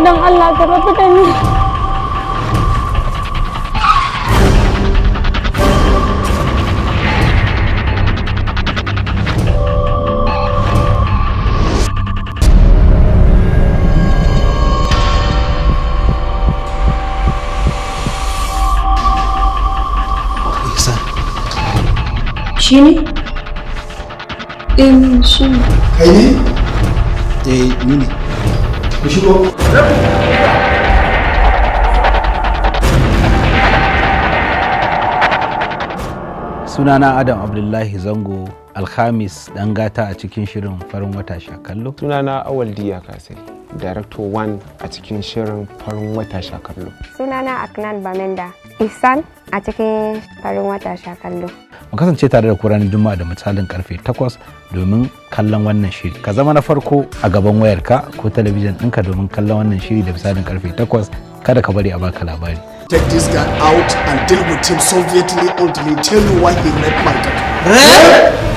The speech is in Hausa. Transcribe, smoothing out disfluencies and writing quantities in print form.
don Allah ka rabu da ni. Shi ne? Shi ne. Kai ne? Ni ne. Ku shigo. Sunana Adam Abdullahi Zango, Alhamis ɗan gata a cikin shirin farin wata sha kallo. Sunana Awal Diya Kasai, Director 1 a cikin shirin farin wata sha kallo. Sunana Aknan Bamenda, Ihsan a cikin farin wata sha kallo. Mu kasance tare da ku ranar Juma'a da misalin karfe 8 domin kallon wannan shiri. Ka zama na farko a gaban wayarka ko talabijin ɗinka domin kallon wannan shiri da misalin karfe 8. Kada ka bari a baka labari. Take this guy out and deal with him sovietly until he tell you why he raped my daughter.